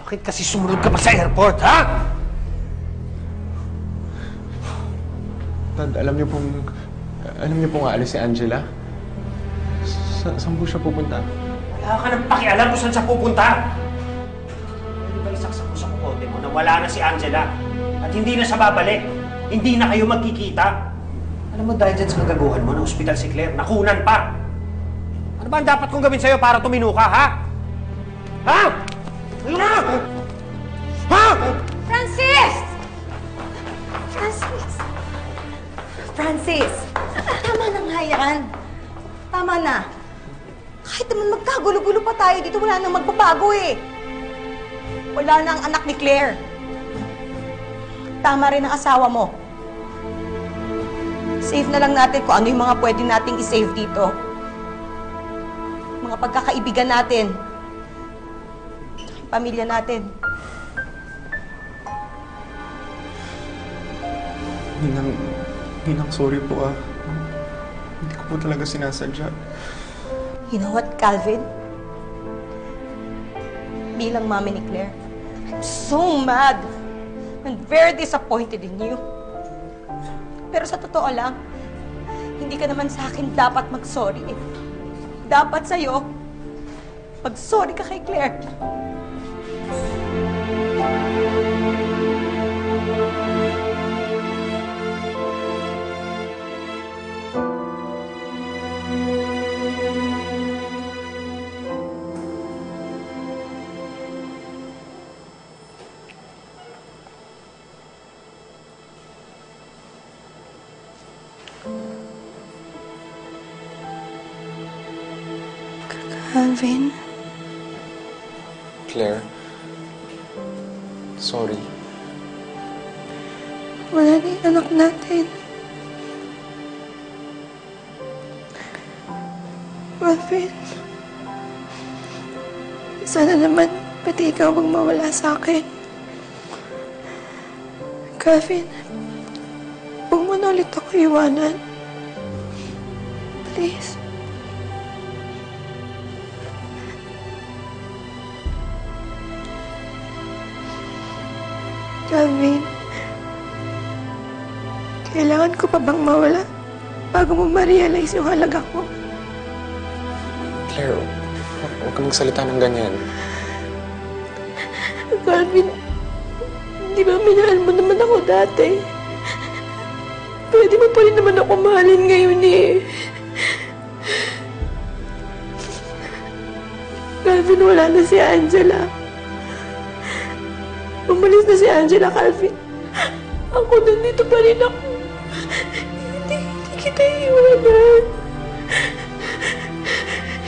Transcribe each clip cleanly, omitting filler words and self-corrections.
Bakit kasi sumunod ka pa sa airport, ha? Dad, alam niyo pong aalis si Angela? Saan po siya pupunta? Wala ka nang pakialam kung saan siya pupunta. Pwede ba isaksak mo sa kukote mo na wala na si Angela at hindi na siya babalik? Hindi na kayo magkikita? Alam mo, dahil dyan sa kagaguhan mo, na ospital si Claire, nakunan pa. Ano ba ang dapat kong gawin sa'yo para tumino ka, ha? Ha? Ano na? Ha? Francis! Francis! Francis! Tama na nga yan. Tama na. Kahit naman magkagulo-gulo pa tayo dito, wala nang magbabago eh. Wala na ang anak ni Claire. Tama rin ang asawa mo. Save na lang natin kung ano yung mga pwede nating isave dito. Mga pagkakaibigan natin. Yung pamilya natin. Ninang, sorry po ah. Hindi ko po talaga sinasadya. You know what, Calvin? Bilang mami ni Claire, I'm so mad and very disappointed in you. Pero sa totoo lang, hindi ka naman sa akin dapat mag-sorry eh. Dapat sa'yo, mag-sorry ka kay Claire. Calvin? Claire, sorry. Wala na yung anak natin. Calvin, sana naman pati ikaw ang mawala sa akin. Calvin, huwag mo na ulit ako iwanan. Please. Calvin, kailangan ko pa bang mawala bago mo ma-realize yung halaga ko? Claire, huwag kang magsalita ng ganyan. Calvin, di ba minahal mo naman ako dati? Pwede mo pa rin naman ako mahalin ngayon eh. Calvin, wala na si Angela. Umalis na si Angela, Calvin. Ako nandito pa rin ako. Hindi kita iiwanan.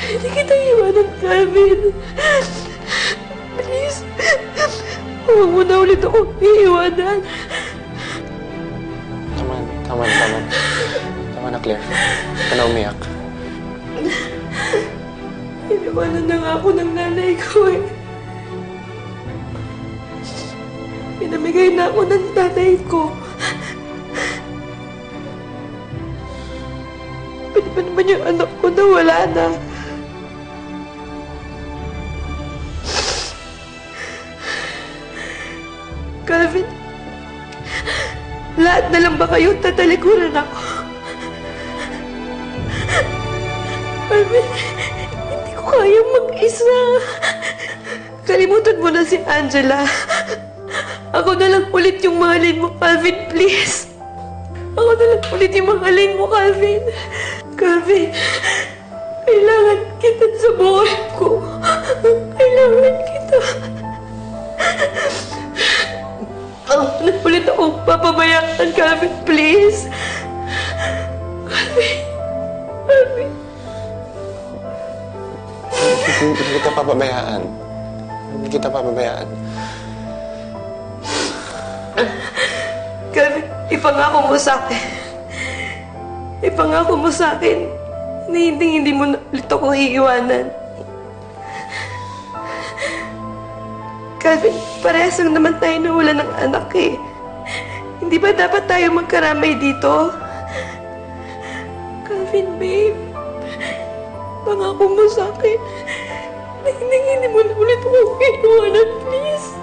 Hindi kita iiwanan, Calvin. Please. Huwag mo na ulit ako iiwanan. Tama na, Claire. Huwag ka na umiyak. Iniwanan na nga ako ng nanay ko eh. Pinamigay na ako ng tatay ko. Pwede ba naman yung anak ko na wala na? Calvin, lahat na lang ba kayo tatalikuran ako? Calvin, hindi ko kaya mag-isa. Kalimutan mo na si Angela. Ako na lang ulit yung mahalin mo, Calvin, please. Ako na lang ulit yung mahalin mo, Calvin. Calvin, kailangan kita sa buhay ko. Kailangan kita. Ako na ulit akong papabayaan, Calvin, please. Calvin. Hindi kita papabayaan. Hindi kita papabayaan. Calvin, ipangako mo sa akin. Ipangako mo sa akin na hindi mo na ulit akong iiwanan. Calvin, parehas lang naman tayo na wala ng anak eh. Hindi ba dapat tayo magkaramay dito? Calvin, babe. Pangako mo sa akin na hindi mo na ulit akong iiwanan, please.